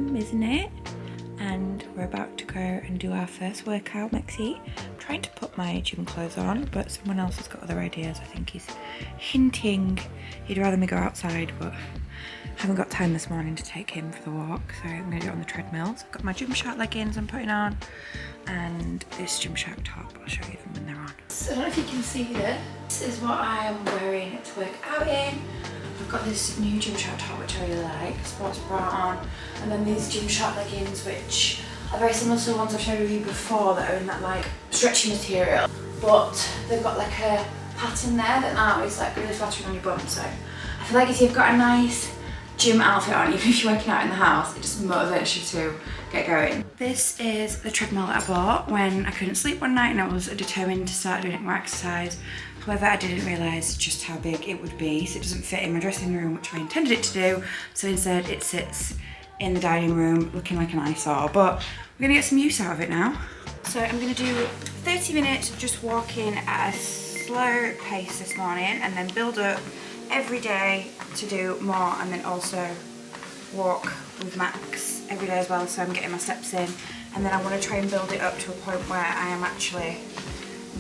time, isn't it? And we're about to go and do our first workout. Mexi, I'm trying to put my gym clothes on, but someone else has got other ideas. I think he's hinting he'd rather me go outside, but I haven't got time this morning to take him for the walk, so I'm gonna do it on the treadmill. So I've got my Gymshark leggings I'm putting on, and this Gymshark top. I'll show you them when they're on. So I don't know if you can see this. This is what I am wearing to work out in. I've got this new Gymshark top which I really like, sports bra on, and then these Gymshark leggings which are very similar to the ones I've showed you before that are in that like stretchy material, but they've got like a pattern there that now is like really flattering on your bum. So I feel like if you've got a nice gym outfit on, even if you're working out in the house, it just motivates you to get going. This is the treadmill that I bought when I couldn't sleep one night and I was determined to start doing more exercise. However, I didn't realise just how big it would be, so it doesn't fit in my dressing room, which I intended it to do. So instead it sits in the dining room looking like an eyesore, but we're gonna get some use out of it now. So I'm gonna do 30 minutes just walking at a slow pace this morning and then build up every day to do more, and then also walk with Max every day as well, so I'm getting my steps in. And then I want to try and build it up to a point where I am actually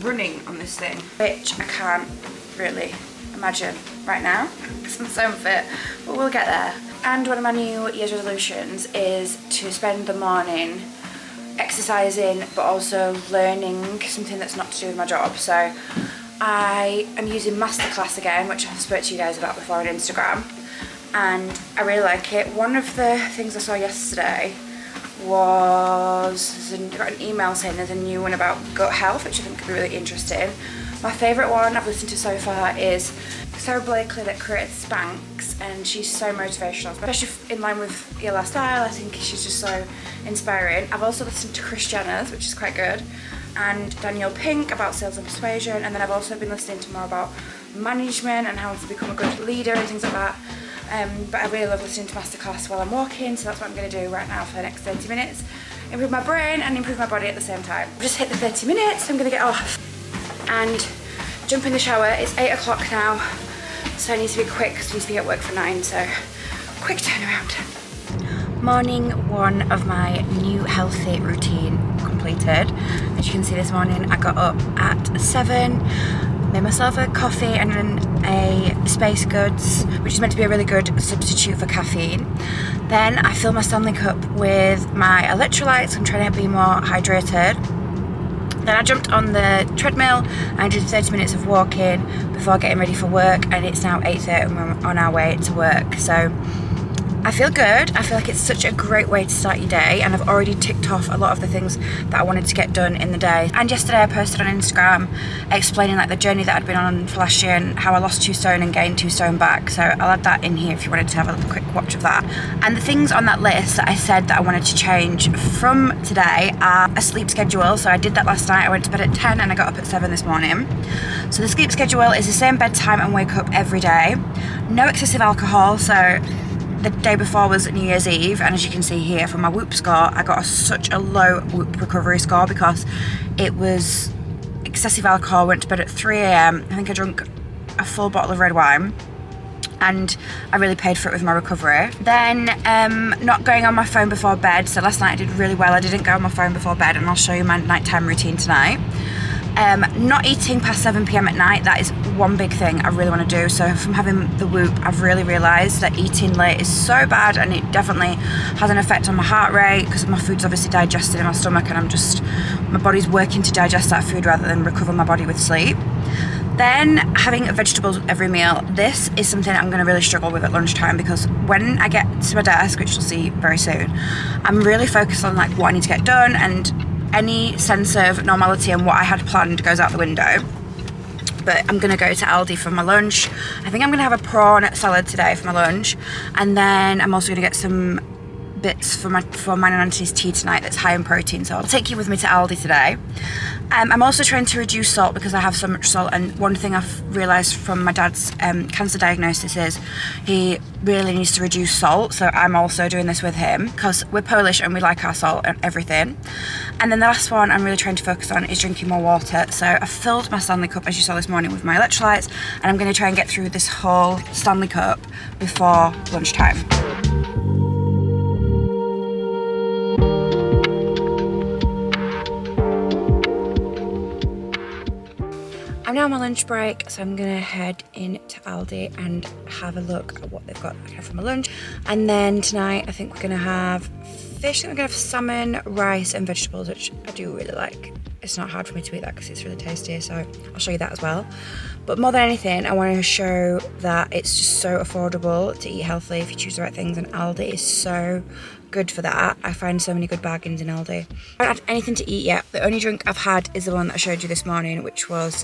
running on this thing, which I can't really imagine right now because I'm so unfit, but we'll get there. And one of my New Year's resolutions is to spend the morning exercising but also learning something that's not to do with my job. So I am using Masterclass again, which I've spoke to you guys about before on Instagram, and I really like it. One of the things I saw yesterday was, I got an email saying there's a new one about gut health, which I think could be really interesting. My favourite one I've listened to so far is Sarah Blakely that created Spanx, and she's so motivational, especially in line with your lifestyle. I think she's just so inspiring. I've also listened to Kris Jenner's, which is quite good, and Danielle Pink about sales and persuasion, and then I've also been listening to more about management and how to become a good leader and things like that. But I really love listening to Masterclass while I'm walking, so that's what I'm going to do right now for the next 30 minutes. Improve my brain and improve my body at the same time. I've just hit the 30 minutes, I'm going to get off and jump in the shower. It's 8 o'clock now, so I need to be quick because I need to be at work for 9, so quick turnaround. Morning one of my new healthy routine completed. As you can see, this morning I got up at 7, made myself a coffee and then a Space Goods, which is meant to be a really good substitute for caffeine. Then I filled my Stanley cup with my electrolytes. I'm trying to be more hydrated. Then I jumped on the treadmill and I did 30 minutes of walking before getting ready for work, and it's now 8:30 and we're on our way to work. So I feel good. I feel like it's such a great way to start your day, and I've already ticked off a lot of the things that I wanted to get done in the day. And yesterday I posted on Instagram explaining like the journey that I'd been on for last year and how I lost 2 stone and gained 2 stone back. So I'll add that in here if you wanted to have a quick watch of that. And the things on that list that I said that I wanted to change from today are a sleep schedule. So I did that last night. I went to bed at 10 and I got up at 7 this morning. So the sleep schedule is the same bedtime and wake up every day. No excessive alcohol. So the day before was New Year's Eve, and as you can see here from my Whoop score, I got such a low Whoop recovery score because it was excessive alcohol. Went to bed at 3 AM. I think I drank a full bottle of red wine, and I really paid for it with my recovery. Then not going on my phone before bed. So last night I did really well. I didn't go on my phone before bed, and I'll show you my nighttime routine tonight. Not eating past 7 PM at night, that is one big thing I really want to do. So from having the Whoop, I've really realised that eating late is so bad, and it definitely has an effect on my heart rate because my food's obviously digested in my stomach, and my body's working to digest that food rather than recover my body with sleep. Then having vegetables with every meal. This is something I'm going to really struggle with at lunchtime, because when I get to my desk, which you'll see very soon, I'm really focused on like what I need to get done, and any sense of normality and what I had planned goes out the window. But I'm gonna go to Aldi for my lunch. I think I'm gonna have a prawn salad today for my lunch, and then I'm also gonna get some bits for mine and Auntie's tea tonight that's high in protein, so I'll take you with me to Aldi today. I'm also trying to reduce salt because I have so much salt, and one thing I've realised from my dad's cancer diagnosis is he really needs to reduce salt, so I'm also doing this with him because we're Polish and we like our salt and everything. And then the last one I'm really trying to focus on is drinking more water. So I filled my Stanley cup, as you saw this morning, with my electrolytes, and I'm going to try and get through this whole Stanley cup before lunchtime. now on my lunch break, so I'm gonna head into Aldi and have a look at what they've got for my lunch. And then tonight I think we're gonna have fish. I think we're gonna have salmon, rice and vegetables, which I do really like. It's not hard for me to eat that because it's really tasty, so I'll show you that as well. But more than anything, I want to show that it's just so affordable to eat healthily if you choose the right things, and Aldi is so good for that. I find so many good bargains in Aldi. I haven't had anything to eat yet. The only drink I've had is the one that I showed you this morning, which was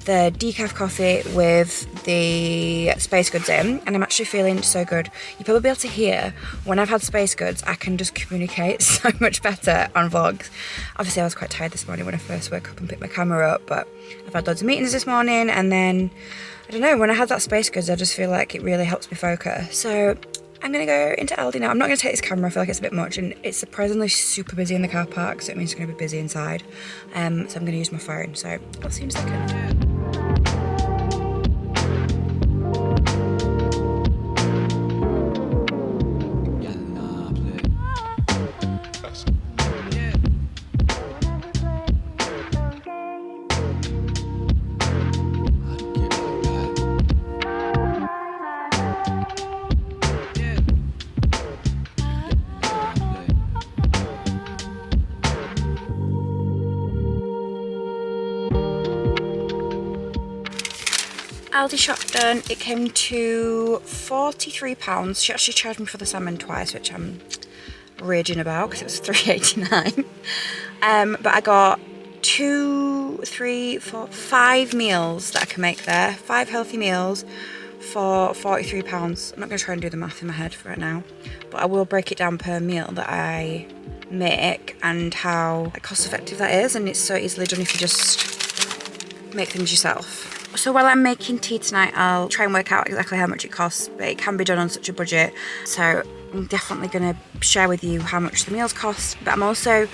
the decaf coffee with the Space Goods in, and I'm actually feeling so good. You'll probably be able to hear when I've had Space Goods, I can just communicate so much better on vlogs. Obviously I was quite tired this morning when I first woke up and picked my camera up, but I've had loads of meetings this morning, and then, I don't know, when I had that Space Goods I just feel like it really helps me focus. So I'm gonna go into Aldi now. I'm not gonna take this camera, I feel like it's a bit much, and it's surprisingly super busy in the car park, so it means it's gonna be busy inside. So I'm gonna use my phone, so I'll see you in a second. Aldi shop done. It came to £43. She actually charged me for the salmon twice, which I'm raging about because it was £3.89. But I got 5 meals that I can make there. 5 healthy meals for £43. I'm not going to try and do the math in my head right now, but I will break it down per meal that I make and how cost effective that is, and it's so easily done if you just make things yourself. So while I'm making tea tonight, I'll try and work out exactly how much it costs, but it can be done on such a budget. So I'm definitely going to share with you how much the meals cost, but I'm also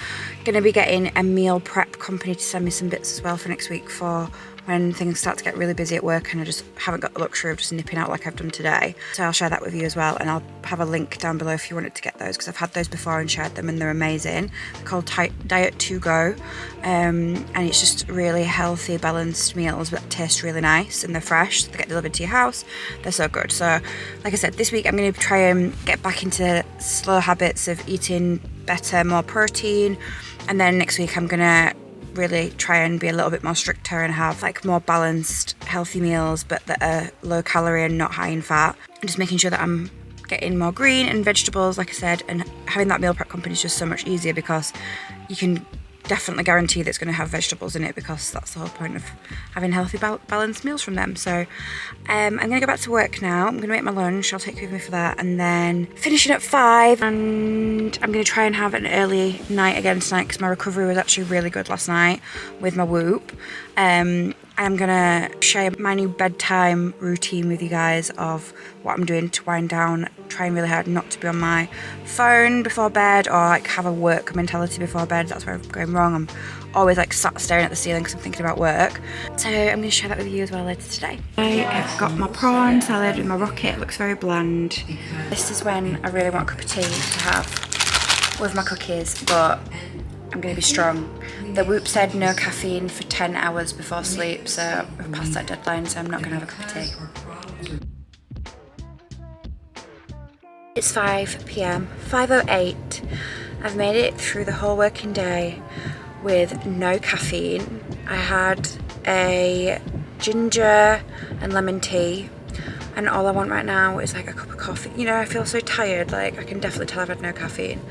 going to be getting a meal prep company to send me some bits as well for next week for when things start to get really busy at work and I just haven't got the luxury of just nipping out like I've done today. So I'll share that with you as well, and I'll have a link down below if you wanted to get those, because I've had those before and shared them and they're amazing. They're called Diet To Go, and it's just really healthy, balanced meals that taste really nice and they're fresh. They get delivered to your house. They're so good. So like I said, this week I'm going to try and get back into slow habits of eating better, more protein, and then next week I'm going to really try and be a little bit more stricter and have like more balanced, healthy meals, but that are low calorie and not high in fat. And just making sure that I'm getting more green and vegetables, like I said, and having that meal prep company is just so much easier because you can definitely guarantee that it's going to have vegetables in it, because that's the whole point of having healthy balanced meals from them. So I'm going to go back to work now. I'm going to make my lunch. I'll take you with me for that, and then finishing at 5, and I'm going to try and have an early night again tonight because my recovery was actually really good last night with my Whoop. I'm going to share my new bedtime routine with you guys of what I'm doing to wind down, trying really hard not to be on my phone before bed or like have a work mentality before bed. That's where I'm going wrong. I'm always like sat staring at the ceiling because I'm thinking about work. So I'm going to share that with you as well later today. I've got my prawn salad with my rocket. It looks very bland. This is when I really want a cup of tea to have with my cookies, but I'm going to be strong. The Whoop said no caffeine for 10 hours before sleep, so we've passed that deadline, so I'm not going to have a cup of tea. It's 5 PM, 5:08. I've made it through the whole working day with no caffeine. I had a ginger and lemon tea, and all I want right now is like a cup of coffee. You know, I feel so tired, like I can definitely tell I've had no caffeine.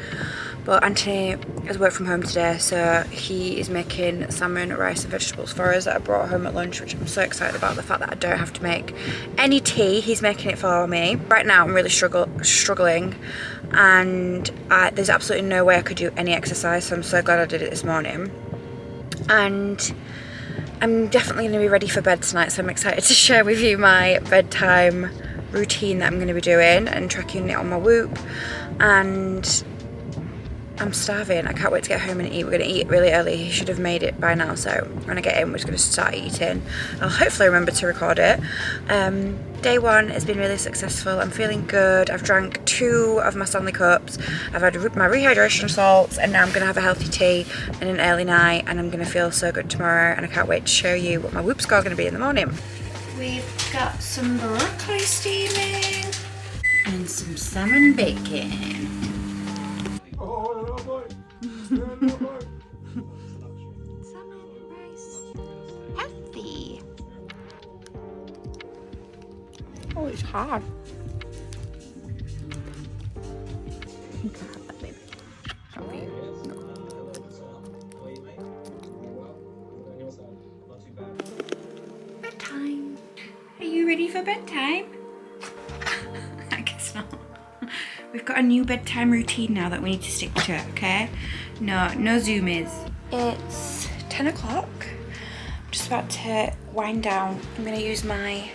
But Anthony has worked from home today, so he is making salmon, rice and vegetables for us that I brought home at lunch, which I'm so excited about, the fact that I don't have to make any tea. He's making it for me. Right now I'm really struggling, and there's absolutely no way I could do any exercise, so I'm so glad I did it this morning. And I'm definitely going to be ready for bed tonight, so I'm excited to share with you my bedtime routine that I'm going to be doing and tracking it on my Whoop. And I'm starving. I can't wait to get home and eat. We're going to eat really early. He should have made it by now, so when I get in we're just going to start eating. I'll hopefully remember to record it. Day one has been really successful. I'm feeling good. I've drank 2 of my Stanley cups. I've had my rehydration salts, and now I'm going to have a healthy tea and an early night, and I'm going to feel so good tomorrow, and I can't wait to show you what my Whoop score is going to be in the morning. We've got some broccoli steaming and some salmon bacon. Salmon rice, healthy. Oh, it's hard. You can have that, baby. Not for you. No. Bedtime. Are you ready for bedtime? I guess not. We've got a new bedtime routine now that we need to stick to, okay? No zoomies. It's 10 o'clock. I'm just about to wind down. I'm gonna use my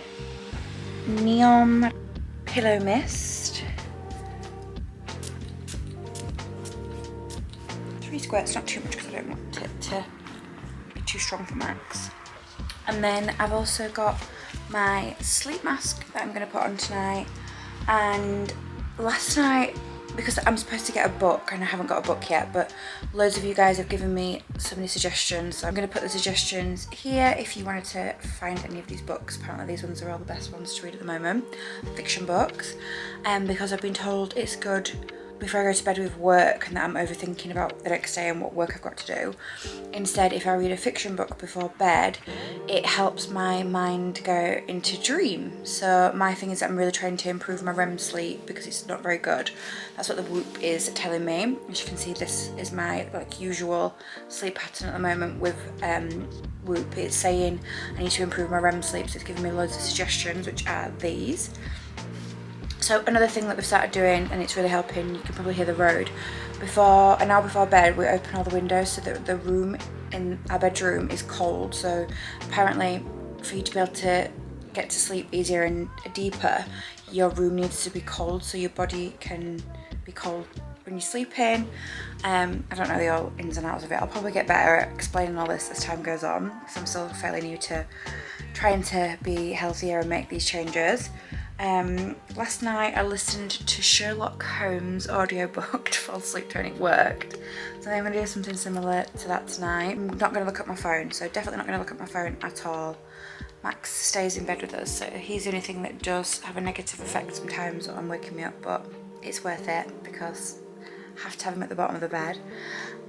neon pillow mist. 3 squirts, not too much because I don't want it to be too strong for Max. And then I've also got my sleep mask that I'm gonna put on tonight. And last night, because I'm supposed to get a book and I haven't got a book yet, but loads of you guys have given me so many suggestions, so I'm going to put the suggestions here if you wanted to find any of these books. Apparently these ones are all the best ones to read at the moment, fiction books, because I've been told it's good before I go to bed with work and that I'm overthinking about the next day and what work I've got to do. Instead, if I read a fiction book before bed, it helps my mind go into dream. So my thing is that I'm really trying to improve my REM sleep because it's not very good. That's what the Whoop is telling me. As you can see, this is my usual sleep pattern at the moment with Whoop. It's saying I need to improve my REM sleep, so it's giving me loads of suggestions, which are these. So another thing that we've started doing, and it's really helping, you can probably hear the road, before bed we open all the windows so that the room in our bedroom is cold. So apparently for you to be able to get to sleep easier and deeper, your room needs to be cold so your body can be cold when you're sleeping. I don't know the all ins and outs of it. I'll probably get better at explaining all this as time goes on, because I'm still fairly new to trying to be healthier and make these changes. Last night I listened to Sherlock Holmes audiobook to fall asleep to, and it worked. So I'm going to do something similar to that tonight. I'm not going to look at my phone, so definitely not going to look at my phone at all. Max stays in bed with us, so he's the only thing that does have a negative effect sometimes on waking me up, but it's worth it because I have to have him at the bottom of the bed.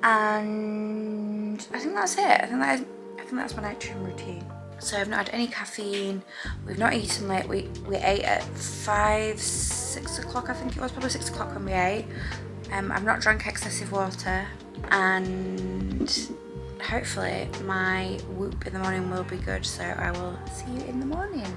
And I think that's it. I think that's my nighttime routine. So I've not had any caffeine, we've not eaten late, we ate at 6 o'clock I think it was, probably 6 o'clock when we ate. I've not drank excessive water, and hopefully my Whoop in the morning will be good, so I will see you in the morning.